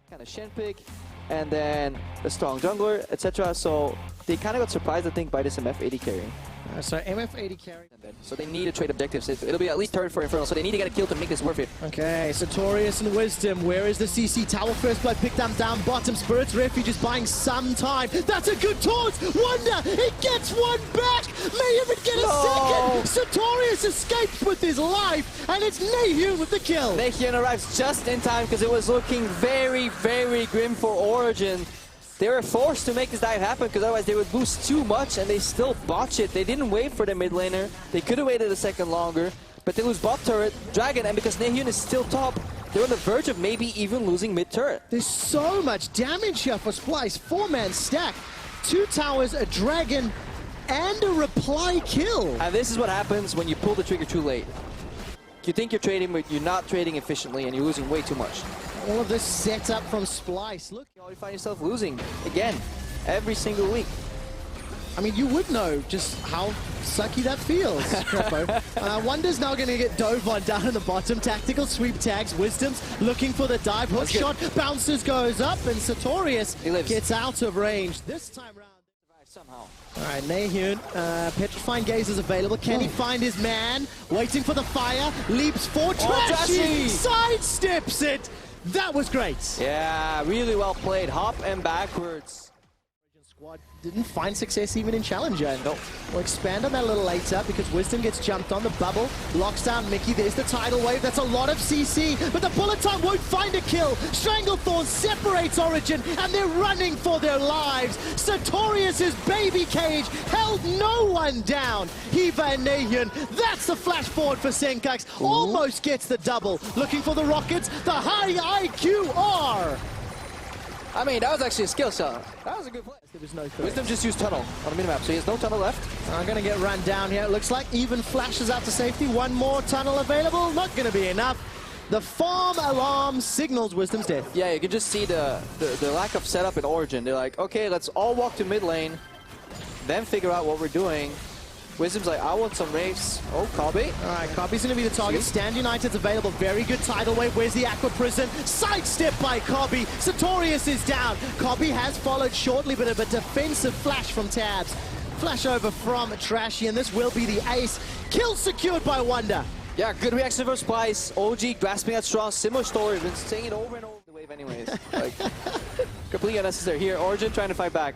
kind of Shen pick, and then a strong jungler, etc. So they kind of got surprised, I think, by this MF AD carry. So MF AD carry. So they need to trade objectives. It'll be at least turn for Infernal, so they need to get a kill to make this worth it. Okay, Sartorius and Wisdom. Where is the CC? Tower first blood, pick them down bottom. Spirit's Refuge is buying some time. That's a good taunt! Wonder, he gets one back! May even get a second! Sartorius escapes with his life, and it's Nahyun with the kill. Nahyun arrives just in time because it was looking very, very grim for Origen. They were forced to make this dive happen because otherwise they would boost too much and they still botch it. They didn't wait for the mid laner. They could have waited a second longer, but they lose bot turret, Dragon, and because Nahyun is still top, they're on the verge of maybe even losing mid turret. There's so much damage here for Splyce. 4-man stack, 2 towers, a Dragon, and a reply kill. And this is what happens when you pull the trigger too late. You think you're trading, but you're not trading efficiently and you're losing way too much. All of this setup from Splyce. Look, you already find yourself losing again every single week. I mean, you would know just how sucky that feels, Crepo. Wonder's now going to get dove on down in the bottom. Tactical sweep tags. Wisdom's looking for the dive. Hook shot. Bounces goes up, and Sartorius gets out of range. This time round. Somehow. All right, Nahyun, Petrifying Gaze is available. Can he find his man? Waiting for the fire. Leaps for Trashy. Sidesteps it. That was great. Yeah, really well played. Hop and backwards. Squad didn't find success even in Challenger. No. We'll expand on that a little later because Wisdom gets jumped on the bubble. Locks down Mickey. There's the tidal wave. That's a lot of CC. But the bullet time won't find a kill. Stranglethorn separates Origen and they're running for their lives. Sartorius' baby cage held no one down. Hiva and Nahyun. That's the flash forward for Senkax. Almost gets the double. Looking for the rockets. The high IQR. I mean, that was actually a skill shot. That was a good play. There was no Wisdom just used tunnel on the minimap, so he has no tunnel left. I'm going to get run down here. It looks like even flashes out to safety. One more tunnel available. Not going to be enough. The farm alarm signals Wisdom's death. Yeah, you can just see the lack of setup in Origen. They're like, okay, let's all walk to mid lane, then figure out what we're doing. Wisdom's like, I want some raves. Oh, Kobe. All right, Kobe's going to be the target. Stand United's available. Very good tidal wave. Where's the Aqua Prison? Sidestep by Kobe. Sartorius is down. Kobe has followed shortly, but a defensive flash from Tabs. Flash over from Trashy, and this will be the ace. Kill secured by Wonder. Yeah, good reaction for Splyce. OG grasping that strong. Similar story. Been saying it over and over the wave anyways. Like, completely unnecessary. Here, Origen trying to fight back.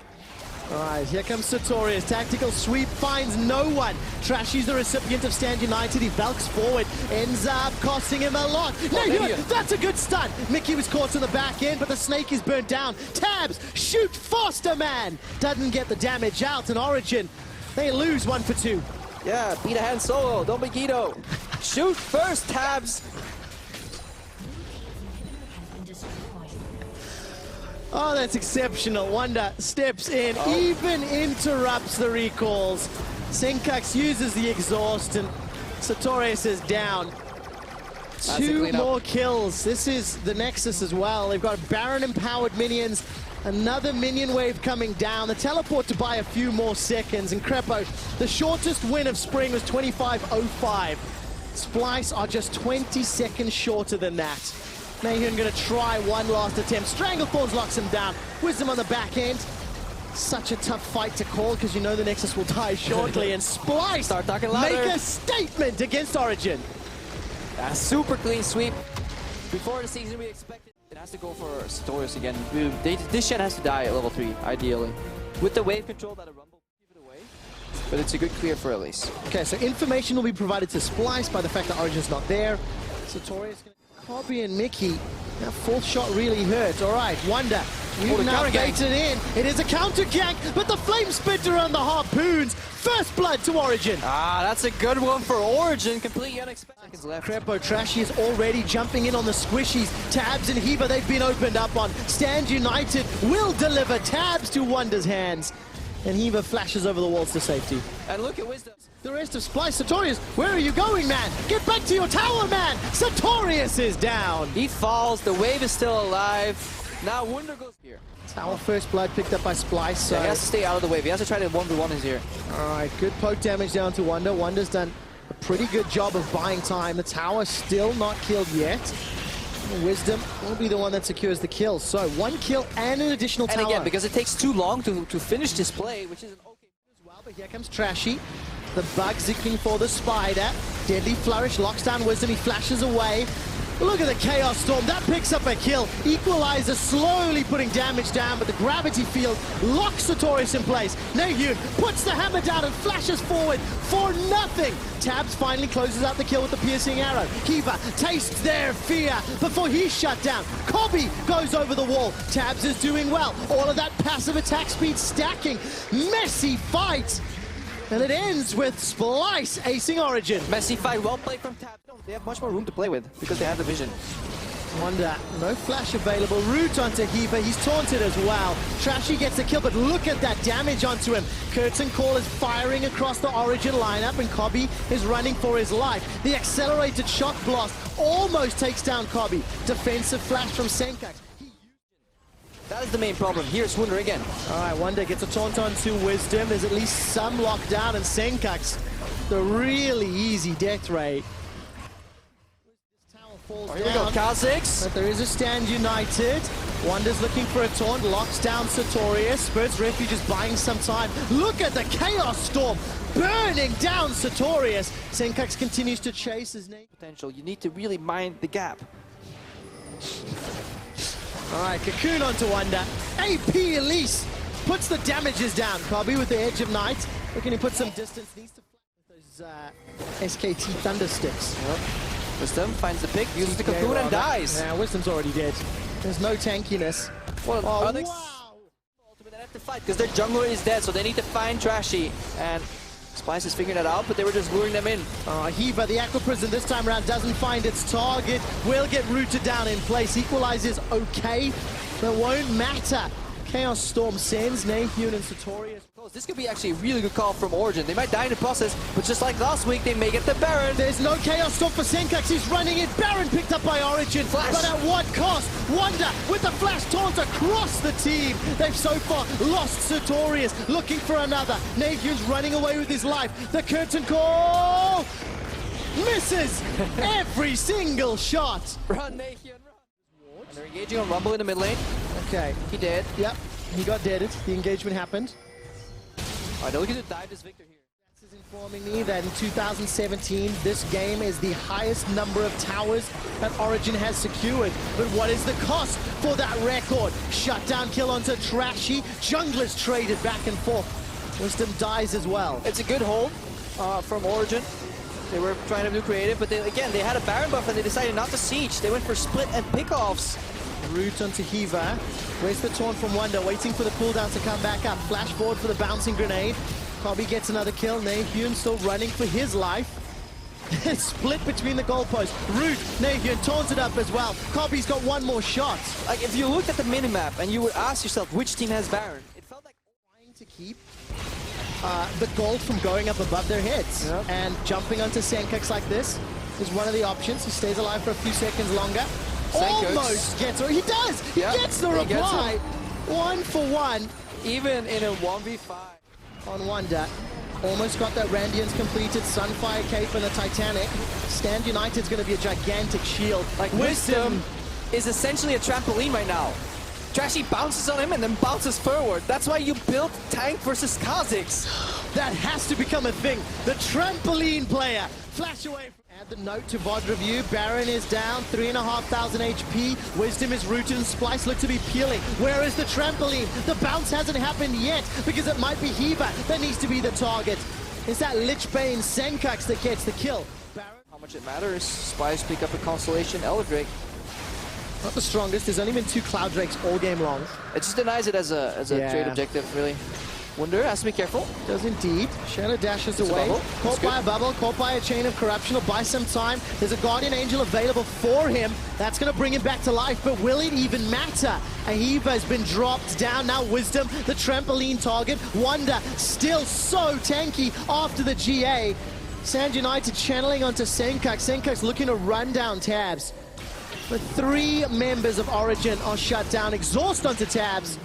All right, here comes Sartorius. Tactical sweep finds no one. Trashy's the recipient of Stand United. He valks forward. Ends up costing him a lot. Nahyun, that's a good stun. Mickey was caught on the back end, but the snake is burnt down. Tabs, shoot faster, man. Doesn't get the damage out. And Origen, they lose 1 for 2. Yeah, beat a hand solo. Don't be Guido. Shoot first, Tabs. Oh, that's exceptional. Wonder steps in, even interrupts the recalls. Senkax uses the exhaust, and Sartorius is down. 2 more kills. This is the Nexus as well. They've got Baron-empowered minions. Another minion wave coming down. The teleport to buy a few more seconds. And Crepo, the shortest win of spring was 25:05. Splyce are just 20 seconds shorter than that. Nahyun going to try one last attempt. Stranglethorns locks him down. Wisdom on the back end. Such a tough fight to call because you know the Nexus will die shortly. And Splyce start talking louder. Make a statement against Origen. A super clean sweep. Before the season we expected it has to go for Sartorius again. This Shen has to die at level 3, ideally. With the wave control that a Rumble give it away. But it's a good clear for Elise. Okay, so information will be provided to Splyce by the fact that Origen's not there. Sartorius Kobe and Mickey, that fourth shot really hurt. All right, Wonder, you've navigated in. It is a counter gank, but the flame spitter on the harpoons. First blood to Origen. Ah, that's a good one for Origen. Completely unexpected. Crepo Trashy is already jumping in on the squishies. Tabs and Hiva, they've been opened up on. Stand United will deliver Tabs to Wonder's hands. And Hiva flashes over the walls to safety. And look at Wisdom. The rest of Splyce. Sartorius, where are you going, man? Get back to your tower, man! Sartorius is down. He falls. The wave is still alive. Now Wonder goes here. Tower first blood picked up by Splyce. So yeah, he has to stay out of the wave. He has to try to 1v1 his here. All right, good poke damage down to Wonder. Wonder's done a pretty good job of buying time. The tower still not killed yet. Wisdom will be the one that secures the kill. So 1 kill and an additional tower. And again, because it takes too long to finish this play, which is an okay as well, but here comes Trashy. The bug zigging for the spider. Deadly Flourish locks down Wisdom. He flashes away. Look at the Chaos Storm. That picks up a kill. Equalizer slowly putting damage down, but the gravity field locks Sartorius in place. Nahyun puts the hammer down and flashes forward for nothing. Tabs finally closes out the kill with the piercing arrow. Kiva tastes their fear before he's shut down. Kobe goes over the wall. Tabs is doing well. All of that passive attack speed stacking. Messy fight. And it ends with Splyce acing Origen. messy fight, well played from Tab. They have much more room to play with because they have the vision. Wonder, no flash available. Root onto Heaver, he's taunted as well. Trashy gets a kill, but look at that damage onto him. Curtain Call is firing across the Origen lineup, and Kobe is running for his life. The accelerated shock blast almost takes down Kobe. Defensive flash from Senkax. That is the main problem. Here's Wunder again. All right, Wonder gets a taunt onto Wisdom. There's at least some lockdown, and Senkax, the really easy death rate. Here we go, Kha'Zix. But there is a stand united. Wonder's looking for a taunt, locks down Sartorius. Spirit's Refuge is buying some time. Look at the Chaos Storm burning down Sartorius. Senkax continues to chase his name. Potential. You need to really mind the gap. All right, Cocoon onto Wonder. AP Elise puts the damages down. Kobe with the Edge of Night. Looking to put some distance. Needs to fly those SKT Thunder Sticks. Yep. Wisdom finds the pick, uses the Cocoon and dies. Yeah, Wisdom's already dead. There's no tankiness. Well, wow. Ultimate, they have to fight because their jungler is dead, so they need to find Trashy. And Splyce is figuring that out, but they were just luring them in. Hiva, the Aqua Prison this time around doesn't find its target. Will get rooted down in place. Equalizes okay, but won't matter. Chaos Storm sends Nahyun and Sartorius. This could be actually a really good call from Origen. They might die in the process, but just like last week, they may get the Baron. There's no Chaos Storm for Senkax. He's running it. Baron picked up by Origen. Flash. But at what cost? Wonder with the flash taunt across the team. They've so far lost Sartorius. Looking for another. Nahyun's running away with his life. The Curtain Call misses every single shot. Run, Nahyun, run. And they're engaging on Rumble in the mid lane. Okay. He did. Yep. He got deaded. The engagement happened. All right, they're looking to dive this Victor here. This is informing me that in 2017, this game is the highest number of towers that Origen has secured. But what is the cost for that record? Shutdown kill onto Trashy. Junglers traded back and forth. Wisdom dies as well. It's a good hold from Origen. They were trying to do creative, but they had a Baron buff and they decided not to siege. They went for split and pickoffs. Root onto Hiva. Where's the taunt from Wonder? Waiting for the cooldown to come back up. Flash forward for the bouncing grenade. Kobe gets another kill. Nahyun still running for his life. Split between the goalposts. Root, Nahyun taunted up as well. Kobe's got one more shot. Like, if you looked at the minimap and you would ask yourself which team has Baron, it felt like trying to keep the gold from going up above their heads. Yep. And jumping onto Senkax like this is one of the options. He stays alive for a few seconds longer. Almost gets, or he does! He gets the reply! 1 for 1. Even in a 1v5. On Wonder. Almost got that Randians completed. Sunfire Cape and the Titanic. Stand United's going to be a gigantic shield. Like, Wisdom is essentially a trampoline right now. Trashy bounces on him and then bounces forward. That's why you built tank versus Kha'Zix. That has to become a thing. The trampoline player. Flash away. Add the note to VOD review. Baron is down, 3,500 HP. Wisdom is rooted and Splyce look to be peeling. Where is the trampoline? The bounce hasn't happened yet because it might be Hiva that needs to be the target. Is that Lichbane Senkax that gets the kill? Baron. How much it matters. Splyce pick up a Constellation Eldrake. Not the strongest. There's only been 2 Cloud Drakes all game long. It just denies it as a trade objective, really. Wunder has to be careful. Does indeed. Shadow dashes away. Caught by a bubble, caught by a chain of corruption. Will buy some time. There's a Guardian Angel available for him. That's going to bring him back to life, but will it even matter? Ahiva has been dropped down. Now Wisdom, the trampoline target. Wonder still so tanky after the GA. Sand United channeling onto Senkax. Senkax looking to run down Tabs. But 3 members of Origen are shut down. Exhaust onto Tabs.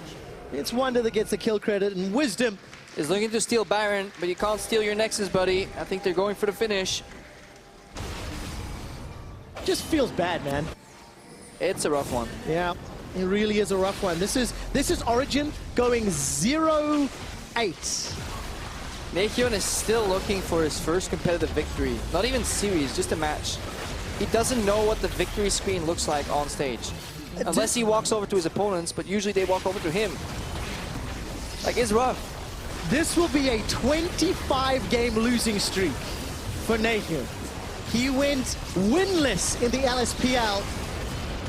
It's Wonder that gets the kill credit, and Wisdom is looking to steal Baron, but you can't steal your Nexus, buddy. I think they're going for the finish. just feels bad, man. It's a rough one. Yeah, it really is a rough one. This is Origen going 0-8. Naehyun is still looking for his first competitive victory. Not even series, just a match. He doesn't know what the victory screen looks like on stage. Unless he walks over to his opponents, but usually they walk over to him. Like, it's rough. This will be a 25-game losing streak for Naehyun. He went winless in the LSPL,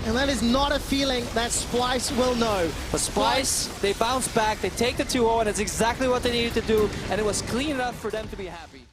and that is not a feeling that Splyce will know. But Splyce, they bounce back, they take the 2-0, and it's exactly what they needed to do, and it was clean enough for them to be happy.